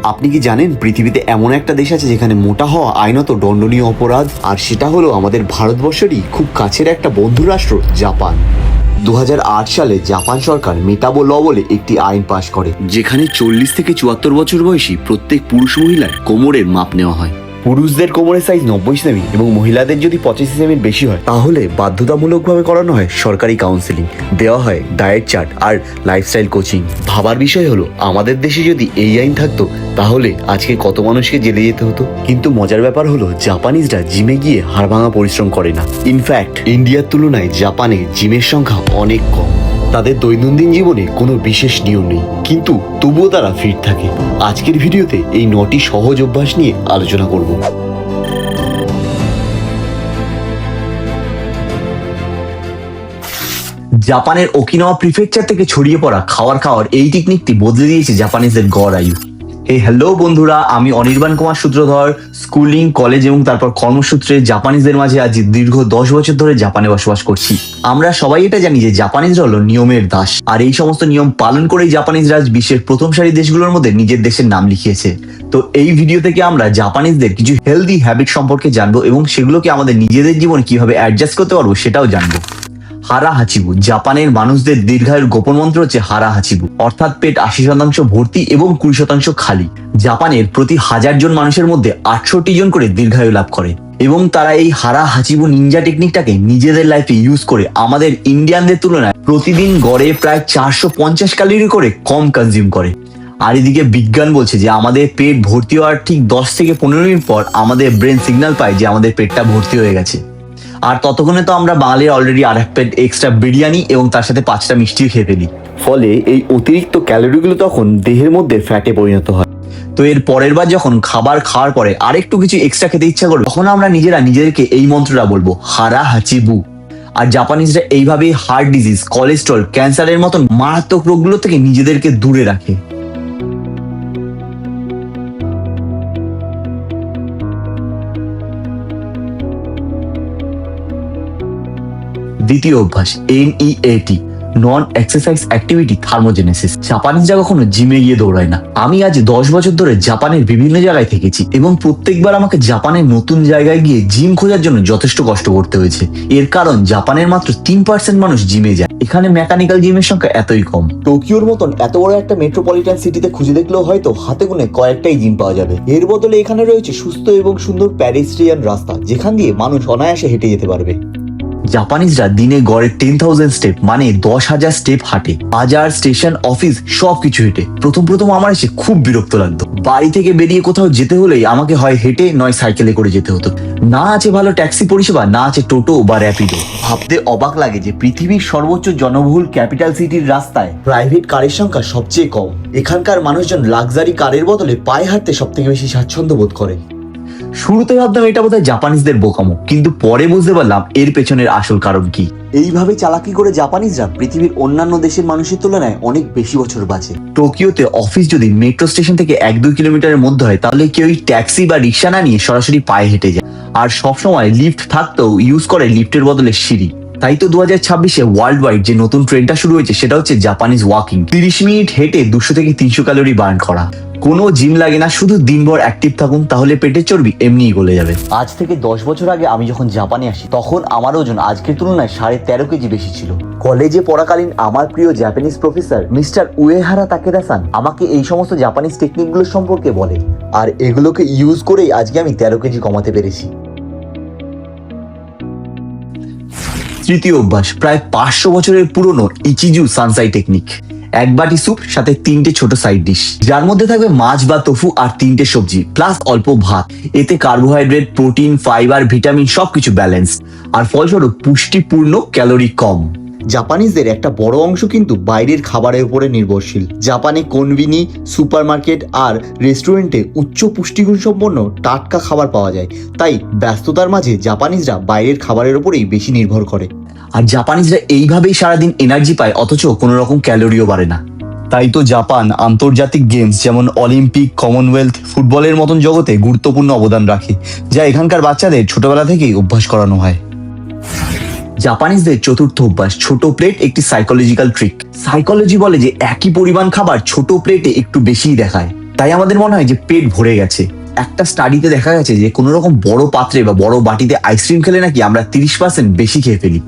আপনি কি জানেন পৃথিবীতে এমন একটা দেশ আছে যেখানে মোটা হওয়া আইনত দণ্ডনীয় অপরাধ, আর সেটা হলো আমাদের ভারতবর্ষেরই খুব কাছের একটা বন্ধু রাষ্ট্র জাপান। 2008 সালে জাপান সরকার মেটাবো ল বলে একটি আইন পাশ করে, যেখানে 40 থেকে 74 বছর বয়সী প্রত্যেক পুরুষ মহিলার কোমরের মাপ নেওয়া হয়। পুরুষদের কোমরের সাইজ 90 সেমি এবং মহিলাদের যদি 85 সেমির বেশি হয় তাহলে বাধ্যতামূলকভাবে করানো হয় সরকারি কাউন্সিলিং, দেওয়া হয় ডায়েট চার্ট আর লাইফস্টাইল কোচিং। ভাবার বিষয় হলো আমাদের দেশে যদি এই আইন থাকতো তাহলে আজকে কত মানুষকে জেলে যেতে হতো। কিন্তু মজার ব্যাপার হলো জাপানিজরা জিমে গিয়ে হাড় ভাঙা পরিশ্রম করে না। ইনফ্যাক্ট ইন্ডিয়ার তুলনায় জাপানে জিমের সংখ্যা অনেক কম। তাদের দৈনন্দিন জীবনে কোনো বিশেষ নিয়ম নেই, কিন্তু তবুও তারা ফিট থাকে। আজকের ভিডিওতে এই 9টি সহজ অভ্যাস নিয়ে আলোচনা করব। জাপানের ওকিনাওয়া প্রিফেকচার থেকে ছড়িয়ে পড়া খাওয়ার এই টেকনিকটি বদলে দিয়েছে জাপানিজদের গড় আয়ু। হ্যালো বন্ধুরা, আমি অনির্বাণ কুমার সূত্রধর। স্কুলিং, কলেজ এবং তারপর কর্মসূত্রে জাপানিজদের মাঝে আজ দীর্ঘ 10 বছর ধরে জাপানে বসবাস করছি। আমরা সবাই এটা জানি যে জাপানিজরা হলো নিয়মের দাস, আর এই সমস্ত নিয়ম পালন করেই জাপানিজরা আজ বিশ্বের প্রথম সারি দেশগুলোর মধ্যে নিজের দেশের নাম লিখিয়েছে। তো এই ভিডিও থেকে আমরা জাপানিজদের কিছু হেলদি হ্যাবিট সম্পর্কে জানবো এবং সেগুলোকে আমাদের নিজেদের জীবনে কিভাবে অ্যাডজাস্ট করতে পারবো সেটাও জানবো। হারা হাচিবু, জাপানের মানুষদের দীর্ঘায়ুর গোপন মন্ত্র হচ্ছে হারা হাচিবু, অর্থাৎ পেট 80% ভর্তি এবং 20% খালি। জাপানের প্রতি 1000 জন মানুষের মধ্যে 68 জন করে দীর্ঘায়ু লাভ করে এবং তারা এই হারা হাচিবু নিনজা টেকনিকটাকে নিজেদের লাইফে ইউজ করে আমাদের ইন্ডিয়ানদের তুলনায় প্রতিদিন গড়ে প্রায় 450 ক্যালোরি করে কম কনজিউম করে। আর এদিকে বিজ্ঞান বলছে যে আমাদের পেট ভর্তি হওয়ার ঠিক 10 থেকে 15 মিনিট পর আমাদের ব্রেন সিগন্যাল পায় যে আমাদের পেটটা ভর্তি হয়ে গেছে। আর ততক্ষণে তো আমরা বাঙালির অলরেডি আর এক প্লেট এক্সট্রা বিরিয়ানি এবং তার সাথে 5টা মিষ্টিও খেয়ে ফেলি। ফলে এই অতিরিক্ত ক্যালোরিগুলো তখন দেহের মধ্যে ফ্যাটে পরিণত হয়। তো এর পরের বার যখন খাবার খাওয়ার পরে আরেকটু কিছু এক্সট্রা খেতে ইচ্ছা করবে, তখন আমরা নিজেদেরকে এই মন্ত্রটা বলবো, হারা হাচিবু। আর জাপানিজরা এইভাবেই হার্ট ডিজিজ, কোলেস্ট্রল, ক্যান্সারের মতন মারাত্মক রোগগুলো থেকে নিজেদেরকে দূরে রাখে। দ্বিতীয় অভ্যাস, NEAT, নন এক্সারসাইজ অ্যাক্টিভিটি থার্মোজেনেসিস। জাপানিজরা কখনো জিমে গিয়ে দৌড়ায় না। আমি আজ 10 বছর ধরে জাপানের বিভিন্ন জায়গায় থেকেছি এবং প্রত্যেকবার আমাকে জাপানের নতুন জায়গায় গিয়ে জিম খোঁজার জন্য যথেষ্ট কষ্ট করতে হয়েছে। এর কারণ জাপানের মাত্র 3% মানুষ জিমে যায়। এখানে মেকানিক্যাল জিমের সংখ্যা এতই কম। টোকিওর মতন এত বড় একটা মেট্রোপলিটন সিটিতে খুঁজে দেখলেও হয়তো হাতে গুনে কয়েকটাই জিম পাওয়া যাবে। এর বদলে এখানে রয়েছে সুস্থ এবং সুন্দর প্যাডেস্ট্রিয়ান রাস্তা, যেখান দিয়ে মানুষ অনায়াসে হেঁটে যেতে পারবে। জাপানিজরা দিনে গড়ে 10,000 স্টেপ মানে 10,000 স্টেপ হাঁটে। বাজার, স্টেশন, অফিস সবকিছু হেঁটে। প্রথম আমার এসে খুব বিরক্ত লাগতো। বাড়ি থেকে বেরিয়ে কোথাও যেতে হলেই আমাকে হয় হেঁটে নয় সাইকেলে করে যেতে হতো। না আছে ভালো ট্যাক্সি পরিষেবা, না আছে টোটো বা র্যাপিডো। ভাবতে অবাক লাগে যে পৃথিবীর সর্বোচ্চ জনবহুল ক্যাপিটাল সিটির রাস্তায় প্রাইভেট কারের সংখ্যা সবচেয়ে কম। এখানকার মানুষজন লাক্সারি কারের বদলে পায়ে হাঁটতে সব থেকে বেশি স্বাচ্ছন্দ্য বোধ করে। শুরুতে ভাবতাম এটা বোধহয় জাপানিজদের বোকামো, কিন্তু পরে বুঝতে পারলাম এর পেছনের আসল কারণ কি। এইভাবে চালাকি করে জাপানিজরা পৃথিবীর অন্যান্য দেশের মানুষের তুলনায় অনেক বেশি বছর বাঁচে। টোকিওতে অফিস যদি মেট্রো স্টেশন থেকে 1-2 কিলোমিটারের মধ্যে হয় তাহলে কেউ ট্যাক্সি বা রিক্সা না নিয়ে সরাসরি পায়ে হেঁটে যায়। আর সবসময় লিফট থাকতেও ইউজ করে লিফটের বদলে সিঁড়ি। তাই তো 2026-এ ওয়ার্ল্ড ওয়াইড যে নতুন ট্রেন্ডটা শুরু হয়েছে সেটা হচ্ছে জাপানিজ ওয়াকিং। 30 মিনিট হেঁটে 200 থেকে 300 ক্যালোরি বার্ন করা। কোনো জিম লাগে না, শুধু দিনভর অ্যাক্টিভ থাকুন, তাহলে পেটের চর্বি এমনিই গলে যাবে। আজ থেকে 10 বছর আগে আমি যখন জাপানে আসি তখন আমার ওজন আজকের তুলনায় 13.5 কেজি বেশি ছিল। কলেজে পড়াকালীন আমার প্রিয় জাপানিজ প্রফেসর মিস্টার উয়েহারা তাকেদা-সান আমাকে এই সমস্ত জাপানিজ টেকনিকগুলো সম্পর্কে বলে, আর এগুলোকে ইউজ করেই আজকে আমি 13 কেজি কমাতে পেরেছি। তৃতীয় অভ্যাস, প্রায় 500 বছরের পুরনো ইচিজু সানসাই টেকনিক। 1 বাটি স্যুপ, সাথে 3টে ছোট সাইড ডিশ, যার মধ্যে থাকবে মাছ বা তোফু আর 3টে সবজি প্লাস অল্প ভাত। এতে কার্বোহাইড্রেট, প্রোটিন, ফাইবার, ভিটামিন সবকিছু ব্যালেন্স, আর ফলস্বরূপ পুষ্টিপূর্ণ, ক্যালোরি কম। জাপানিজদের একটা বড় অংশ কিন্তু বাইরের খাবারের উপরে নির্ভরশীল। জাপানে কোনবিনি, সুপারমার্কেট আর রেস্টুরেন্টে উচ্চ পুষ্টিগুণ সম্পন্ন টাটকা খাবার পাওয়া যায়। তাই ব্যস্ততার মাঝে জাপানিজরা বাইরের খাবারের উপরেই বেশি নির্ভর করে। আর জাপানিজরা এইভাবেই সারাদিন এনার্জি পায়, অথচ কোনো রকম ক্যালোরিও বাড়ে না। তাই তো জাপান আন্তর্জাতিক গেমস যেমন অলিম্পিক, কমনওয়েলথ, ফুটবলের মতন জগতে গুরুত্বপূর্ণ অবদান রাখে, যা এখানকার বাচ্চাদের ছোটবেলা থেকেই অভ্যাস করানো হয়। জাপানিজদের চতুর্থ অভ্যাস, ছোট প্লেট, একটি সাইকোলজিক্যাল ট্রিক। সাইকোলজি বলে যে একই পরিমাণ খাবার ছোট প্লেটে একটু বেশিই দেখায়। তাই আমাদের মনে হয় যে পেট ভরে গেছে। একটা স্টাডিতে দেখা গেছে যে কোনো রকম বড় পাত্রে বা বড় বাটিতে আইসক্রিম খেলে নাকি আমরা 30% বেশি খেয়ে ফেলি।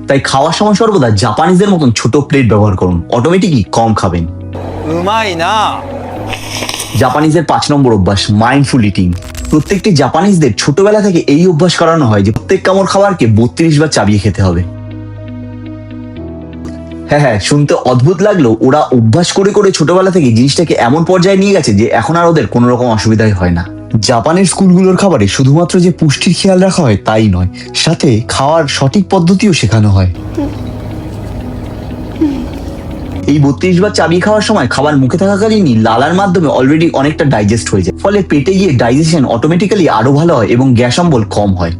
তাই খাওয়ার সময় সর্বদা জাপানিজদের মতন ছোট প্লেট ব্যবহার করুন, অটোমেটিকই কম খাবেন। জাপানিজদের 5 নম্বর অভ্যাস, মাইন্ডফুল ইটিং। প্রত্যেকটি জাপানিজদের ছোটবেলা থেকে এই অভ্যাস করানো হয় যে প্রত্যেক কামড় খাবারকে 32 বার চাবিয়ে খেতে হবে। হ্যাঁ, শুনতে অদ্ভুত লাগলেও ওরা অভ্যাস করে করে ছোটবেলা থেকে জিনিসটাকে এমন পর্যায়ে নিয়ে গেছে যে এখন আর ওদের কোনো রকম অসুবিধাই হয় না। জাপানের স্কুলগুলোর খাবারে শুধুমাত্র যে পুষ্টির খেয়াল রাখা হয় তাই নয়, সাথে খাওয়ার সঠিক পদ্ধতিও শেখানো হয়। এই 32 বার চাবিয়ে খাওয়ার সময় খাবার মুখে থাকাকালীনই লালার মাধ্যমে অলরেডি অনেকটা ডাইজেস্ট হয়ে যায়, ফলে পেটে গিয়ে ডাইজেশন অটোমেটিক্যালি আরো ভালো হয় এবং গ্যাস অম্বল কম হয়।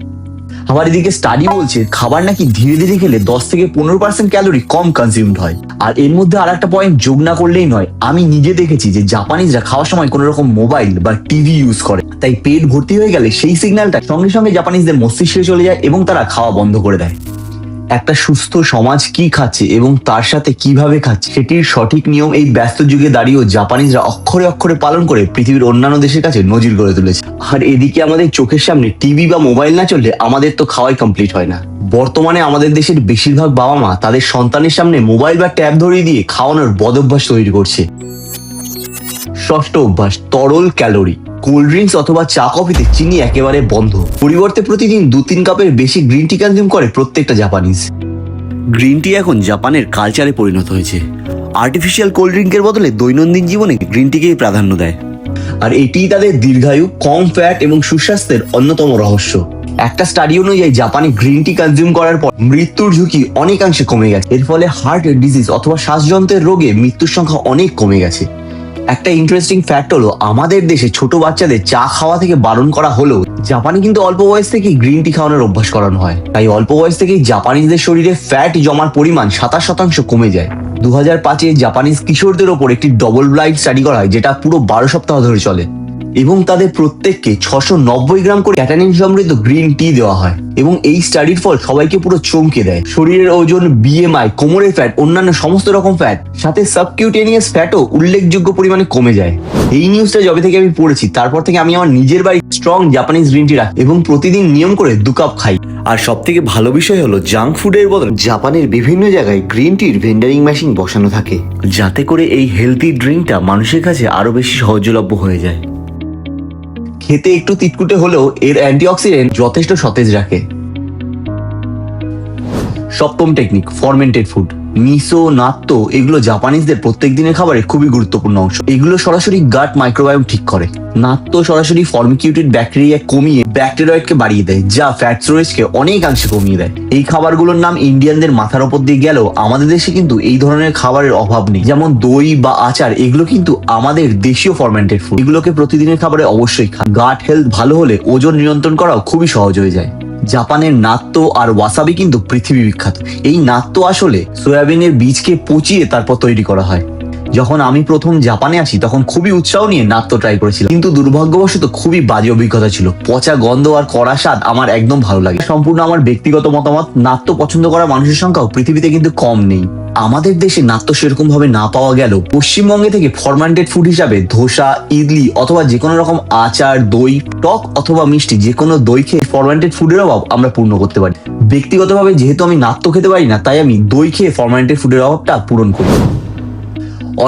আবার এদিকে স্টাডি বলছে খাবার নাকি ধীরে ধীরে খেলে 10 থেকে 15% ক্যালোরি কম কনজিউমড হয়। আর এর মধ্যে আর একটা পয়েন্ট যোগ না করলেই নয়, আমি নিজে দেখেছি যে জাপানিজরা খাওয়ার সময় কোনো রকম মোবাইল বা টিভি ইউজ করে, তাই পেট ভর্তি হয়ে গেলে সেই সিগন্যালটা সঙ্গে সঙ্গে জাপানিজদের মস্তিষ্কে চলে যায় এবং তারা খাওয়া বন্ধ করে দেয়। একটা সুস্থ সমাজ কি খাচ্ছে এবং তার সাথে কিভাবে খাচ্ছে সেটির সঠিক নিয়ম এই ব্যস্ত যুগে দাঁড়িয়েও জাপানিজরা অক্ষরে অক্ষরে পালন করে পৃথিবীর অন্যান্য দেশের কাছে নজির গড়ে তুলেছে। আর এদিকে আমাদের চোখের সামনে টিভি বা মোবাইল না চললে আমাদের তো খাওয়াই কমপ্লিট হয় না। বর্তমানে আমাদের দেশের বেশিরভাগ বাবা মা তাদের সন্তানের সামনে মোবাইল বা ট্যাব ধরিয়ে দিয়ে খাওয়ানোর বদভ্যাস তৈরি করছে। ষষ্ঠ অভ্যাস, তরল ক্যালোরি। কোল্ড ড্রিঙ্কস অথবা চা কফিতে চিনি একেবারে বন্ধ, পরিবর্তে প্রতিদিন 2-3 কাপের বেশি গ্রিন টি কনজিউম করে প্রত্যেকটা জাপানিজ। গ্রিন টি এখন জাপানের কালচারে পরিণত হয়েছে। আর্টিফিশিয়াল কোল্ড ড্রিঙ্কের বদলে দৈনন্দিন জীবনে গ্রিন টিকেই প্রাধান্য দেয়। আর এটিই তাদের দীর্ঘায়ু, কম ফ্যাট এবং সুস্বাস্থ্যের অন্যতম রহস্য। একটা স্টাডি অনুযায়ী জাপানে গ্রিন টি কনজিউম করার পর মৃত্যুর ঝুঁকি অনেকাংশে কমে গেছে। এর ফলে হার্ট ডিজিজ অথবা শ্বাসযন্ত্রের রোগে মৃত্যুর সংখ্যা অনেক কমে গেছে। একটা ইন্টারেস্টিং ফ্যাক্ট হলো আমাদের দেশে ছোট বাচ্চাদের চা খাওয়া থেকে বারণ করা হলেও জাপানে কিন্তু অল্প বয়স থেকেই গ্রিন টি খাওয়ানোর অভ্যাস করানো হয়। তাই অল্প বয়স থেকেই জাপানিজদের শরীরে ফ্যাট জমার পরিমাণ 27% কমে যায়। 2005-এ জাপানিজ কিশোরদের ওপর একটি ডবল ব্লাইন্ড স্টাডি করা হয়, যেটা পুরো 12 সপ্তাহ ধরে চলে এবং তাদের প্রত্যেককে 690 গ্রাম করে ক্যাটানিন সমৃদ্ধ গ্রিন টি দেওয়া হয়। এবং এই স্টাডির ফল সবাইকে পুরো চমকে দেয়। শরীরের ওজন, বিএমআই, কোমরের ফ্যাট, অন্যান্য সমস্ত রকম ফ্যাট, সাথে সাবকিউটেনিয়াস ফ্যাটও উল্লেখযোগ্য পরিমাণে কমে যায়। এই নিউজটা যবে থেকে আমি পড়েছি তারপর থেকে আমি আমার নিজের বাড়ি স্ট্রং জাপানিজ গ্রিন টি রাখি এবং প্রতিদিন নিয়ম করে 2 কাপ খাই। আর সব থেকে ভালো বিষয় হলো জাঙ্ক ফুডের বদলে জাপানের বিভিন্ন জায়গায় গ্রিন টির ভেন্ডারিং মেশিন বসানো থাকে, যাতে করে এই হেলদি ড্রিঙ্কটা মানুষের কাছে আরো বেশি সহজলভ্য হয়ে যায়। খেতে একটু তিতকুটে হলেও এর অ্যান্টিঅক্সিডেন্ট যথেষ্ট সতেজ রাখে। সপ্তম টেকনিক, ফরমেন্টেড ফুড। মিসো, নাত্তো এগুলো জাপানিজদের প্রত্যেক দিনের খাবারে খুবই গুরুত্বপূর্ণ অংশ। এগুলো সরাসরি গাট মাইক্রোবায়োম ঠিক করে। নাত্তো সরাসরি ফর্মিকিউটেড ব্যাকটেরিয়া কমিয়ে ব্যাকটেরয়েডকে বাড়িয়ে দেয়, যা ফ্যাট স্টোরেজকে অনেকাংশে কমিয়ে দেয়। এই খাবারগুলোর নাম ইন্ডিয়ানদের মাথার ওপর দিয়ে গেলেও আমাদের দেশে কিন্তু এই ধরনের খাবারের অভাব নেই। যেমন দই বা আচার, এগুলো কিন্তু আমাদের দেশীয় ফরমেন্টেড ফুড। এগুলোকে প্রতিদিনের খাবারে অবশ্যই খান। গাট হেলথ ভালো হলে ওজন নিয়ন্ত্রণ করাও খুবই সহজ হয়ে যায়। জাপানের নাত্তো আর ওয়াসাবি কিন্তু পৃথিবী বিখ্যাত। এই নাত্তো আসলে সয়াবিনের বীজকে পচিয়ে তারপর তৈরি করা হয়। যখন আমি প্রথম জাপানে আসি তখন খুবই উৎসাহ নিয়ে নাত্তো ট্রাই করেছিলাম, কিন্তু দুর্ভাগ্যবশত খুবই বাজে অভিজ্ঞতা ছিল। পচা গন্ধ আর কড়া স্বাদ আমার একদম ভালো লাগে। সম্পূর্ণ আমার ব্যক্তিগত মতামত। নাত্তো পছন্দ করা মানুষের সংখ্যাও পৃথিবীতে কিন্তু কম নেই। আমাদের দেশে নাত্তো সেরকম ভাবে না পাওয়া গেলেও পশ্চিমবঙ্গে থেকে ফরমেন্টেড ফুড হিসাবে ধোসা, ইডলি অথবা যে কোনো রকম আচার, দই, টক অথবা মিষ্টি, যে কোনো দই খেয়ে ফরমেন্টেড ফুডের অভাব আমরা পূর্ণ করতে পারি। ব্যক্তিগতভাবে যেহেতু আমি নাত্তো খেতে পারি না, তাই আমি দই খেয়ে ফরমেন্টেড ফুডের অভাবটা পূরণ করি।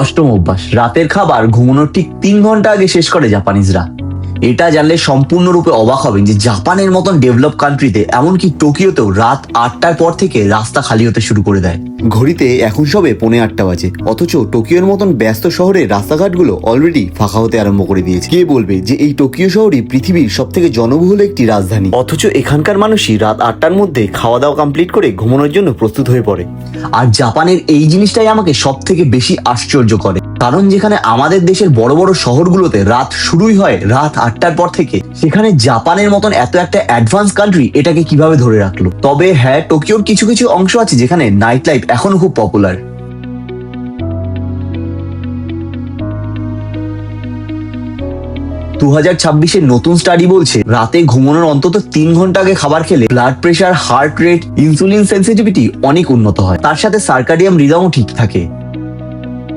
অষ্টম অভ্যাস, রাতের খাবার ঘুমানোর ঠিক 3 ঘন্টা আগে শেষ করে জাপানিজরা। এটা জানলে সম্পূর্ণরূপে অবাক হবেন যে জাপানের মতন ডেভেলপ কান্ট্রিতে, এমনকি টোকিওতেও রাত 8টার পর থেকে রাস্তা খালি হতে শুরু করে দেয়। ঘড়িতে এখন সবে 8:45 বাজে, অথচ টোকিওর মতন ব্যস্ত শহরের রাস্তাঘাটগুলো অলরেডি ফাঁকা হতে আরম্ভ করে দিয়েছে। কে বলবে যে এই টোকিও শহরই পৃথিবীর সব থেকে জনবহুল একটি রাজধানী, অথচ এখানকার মানুষই রাত 8টার মধ্যে খাওয়া দাওয়া কমপ্লিট করে ঘুমানোর জন্য প্রস্তুত হয়ে পড়ে। আর জাপানের এই জিনিসটাই আমাকে সব থেকে বেশি আশ্চর্য করে, কারণ যেখানে আমাদের দেশের বড় বড় শহরগুলোতে রাত শুরুই হয় রাত 8টার পর থেকে, সেখানে জাপানের মতন এত একটা অ্যাডভান্স কান্ট্রি এটাকে কিভাবে ধরে রাখলো। তবে হ্যাঁ, টোকিওর কিছু কিছু অংশ আছে যেখানে নাইট লাইফ এখনো খুব পপুলার। 2026-এর নতুন স্টাডি বলছে রাতে ঘুমানোর অন্তত 3 ঘন্টা আগে খাবার খেলে blood pressure, heart rate, insulin sensitivity অনেক উন্নত হয়। তার সাথে সার্কাডিয়াম রিদমও ঠিক থাকে।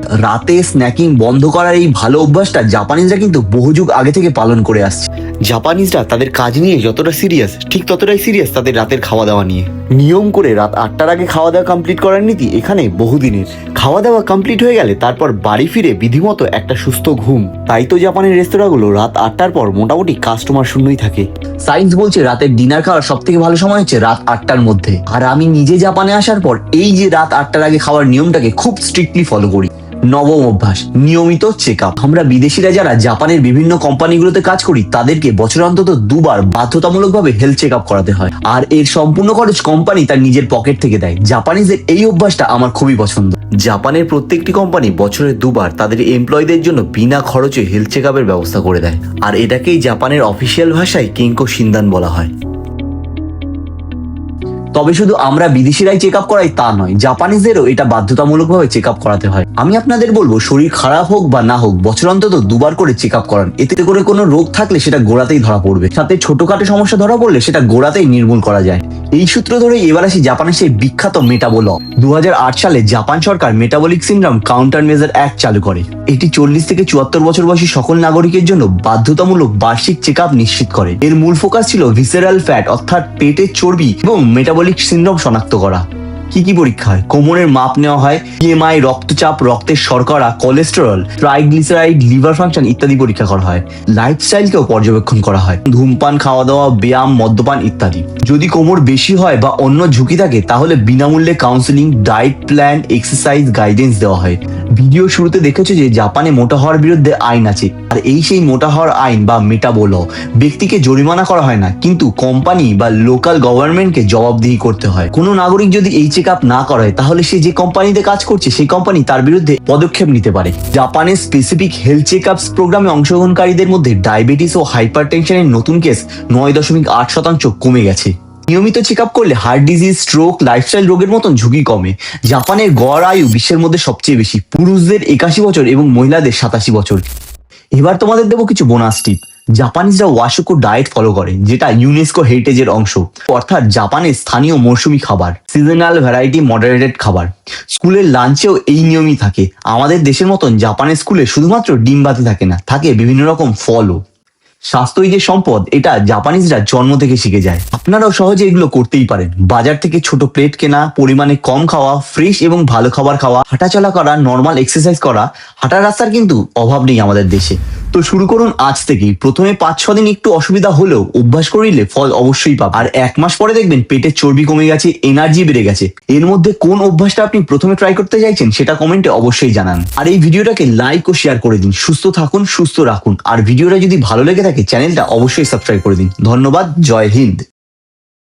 রাতে স্ন্যাকিং বন্ধ করার এই ভালো অভ্যাসটা জাপানিজরা কিন্তু বহু যুগ আগে থেকে পালন করে আসছে। জাপানিজরা তাদের কাজ নিয়ে যতটা সিরিয়াস, ঠিক ততটাই সিরিয়াস তাদের রাতের খাওয়া দাওয়া নিয়ে। নিয়ম করে রাত 8টার আগে খাওয়া দাওয়া কমপ্লিট করার নীতি এখানে বহুদিনের। খাওয়া দাওয়া কমপ্লিট হয়ে গেলে তারপর বাড়ি ফিরে বিধিমতো একটা সুস্থ ঘুম। তাই তো জাপানের রেস্তোরাঁগুলো রাত 8টার পর মোটামুটি কাস্টমার শূন্যই থাকে। সায়েন্স বলছে রাতের ডিনার খাওয়ার সব থেকে ভালো সময় হচ্ছে রাত 8টার মধ্যে। আর আমি নিজে জাপানে আসার পর এই যে রাত 8টার আগে খাওয়ার নিয়মটাকে খুব স্ট্রিক্টলি ফলো করি। নবম অভ্যাস, নিয়মিত চেক আপ। আমরা বিদেশিরা যারা জাপানের বিভিন্ন কোম্পানিগুলোতে কাজ করি তাদেরকে বছরে অন্তত 2বার বাধ্যতামূলকভাবে হেলথ চেক আপ করাতে হয়। আর এর সম্পূর্ণ খরচ কোম্পানি তার নিজের পকেট থেকে দেয়। জাপানিজের এই অভ্যাসটা আমার খুবই পছন্দ। জাপানের প্রত্যেকটি কোম্পানি বছরে 2বার তাদের এমপ্লয়ীদের জন্য বিনা খরচে হেলথ চেক আপের ব্যবস্থা করে দেয়। আর এটাকেই জাপানের অফিসিয়াল ভাষায় কেঙ্কো শিনদান বলা হয়। তবে শুধু আমরা বিদেশিরাই চেক আপ করাই তা নয়, জাপানিজদেরও এটা বাধ্যতামূলকভাবে চেক আপ করাতে হয়। আমি আপনাদের বলবো শরীর খারাপ হোক বা না হোক বছর অন্তত 2বার করে চেক আপ করান। এতে করে কোনো রোগ থাকলে সেটা গোড়াতেই ধরা পড়বে, সাথে ছোটখাটো সমস্যা ধরা পড়লে সেটা গোড়াতেই নির্মূল করা যায়। এই সূত্র ধরে এবার আসি জাপানের সেই বিখ্যাত মেটাবো ল। 2008 সালে জাপান সরকার metabolic syndrome countermeasure act চালু করে। এটি 40 থেকে 74 বছর বয়সী সকল নাগরিকের জন্য বাধ্যতামূলক বার্ষিক চেক আপ নিশ্চিত করে। এর মূল ফোকাস ছিল ভিসেরাল ফ্যাট অর্থাৎ পেটের চর্বি এবং মেটাবলিক সিনড্রোম শনাক্ত করা। কি কি পরীক্ষা হয়? কোমরের মাপ নেওয়া হয়, ইএমআই, রক্তচাপ, রক্তের শর্করা, কোলেস্টেরল, ট্রাইগ্লিসারাইড, লিভার ফাংশন ইত্যাদি পরীক্ষা করা হয়। লাইফস্টাইলকেও পর্যবেক্ষণ করা হয়, ধূমপান, খাওয়া দাওয়া, ব্যায়াম, মদ্যপান ইত্যাদি। যদি কোমর বেশি হয় বা অন্য ঝুঁকি থাকে তাহলে বিনামূল্যে counselling, diet plan, exercise guidance দেওয়া হয়। ভিডিও শুরুতে দেখেছো যে জাপানে মোটা হওয়ার বিরুদ্ধে আইন আছে। আর এই সেই মোটা হওয়ার আইন বা মেটাবো ল। ব্যক্তিকে জরিমানা করা হয় না, কিন্তু কোম্পানি বা লোকাল গভর্নমেন্টকে জবাবদিহি করতে হয়। কোনো নাগরিক যদি এই চেক আপ না করায় তাহলে সে যে কোম্পানিতে কাজ করছে সেই কোম্পানি তার বিরুদ্ধে পদক্ষেপ নিতে পারে। জাপানের স্পেসিফিক হেলথ চেক আপস প্রোগ্রামে অংশগ্রহণকারীদের মধ্যে ডায়াবেটিস ও হাইপার টেনশনের নতুন কেস 9.8% কমে গেছে। নিয়মিত চেক আপ করলে হার্ট ডিজিজ, স্ট্রোক, লাইফস্টাইল রোগের মতন ঝুঁকি কমে। জাপানের গড় আয়ু বিশ্বের মধ্যে সবচেয়ে বেশি, পুরুষদের 81 বছর এবং মহিলাদের 87 বছর। এবার তোমাদের দেবো কিছু বোনাস টিপ। জাপানিজরা ওয়াশোকো ডায়েট ফলো করে, যেটা ইউনেস্কো হেরিটেজের অংশ। অর্থাৎ জাপানের স্থানীয় মৌসুমী খাবার, সিজনাল ভ্যারাইটি, মডারেটেড খাবার। স্কুলের লাঞ্চেও এই নিয়মই থাকে। আমাদের দেশের মতন জাপানের স্কুলে শুধুমাত্র ডিম ভাতই থাকে না, থাকে বিভিন্ন রকম ফলও। স্বাস্থ্যই যে সম্পদ, এটা জাপানিজরা জন্ম থেকে শিখে যায়। আপনারাও সহজে এগুলো করতেই পারেন। বাজার থেকে ছোট প্লেট কেনা, পরিমাণে কম খাওয়া, ফ্রেশ এবং ভালো খাবার খাওয়া, হাঁটাচলা করা, নর্মাল এক্সারসাইজ করা। হাঁটার রাস্তার কিন্তু অভাব নেই আমাদের দেশে। তো শুরু করুন আজ থেকেই। প্রথমে 5-6 দিন একটু অসুবিধা হলেও অভ্যাস করিলে ফল অবশ্যই পাবেন। আর 1 মাস পরে দেখবেন পেটের চর্বি কমে গেছে, এনার্জি বেড়ে গেছে। এর মধ্যে কোন অভ্যাসটা আপনি প্রথমে ট্রাই করতে চাইছেন সেটা কমেন্টে অবশ্যই জানান। আর এই ভিডিওটাকে লাইক ও শেয়ার করে দিন। সুস্থ থাকুন, সুস্থ রাখুন। আর ভিডিওটা যদি ভালো লেগে থাকে চ্যানেলটা অবশ্যই সাবস্ক্রাইব করে দিন। ধন্যবাদ। জয় হিন্দ।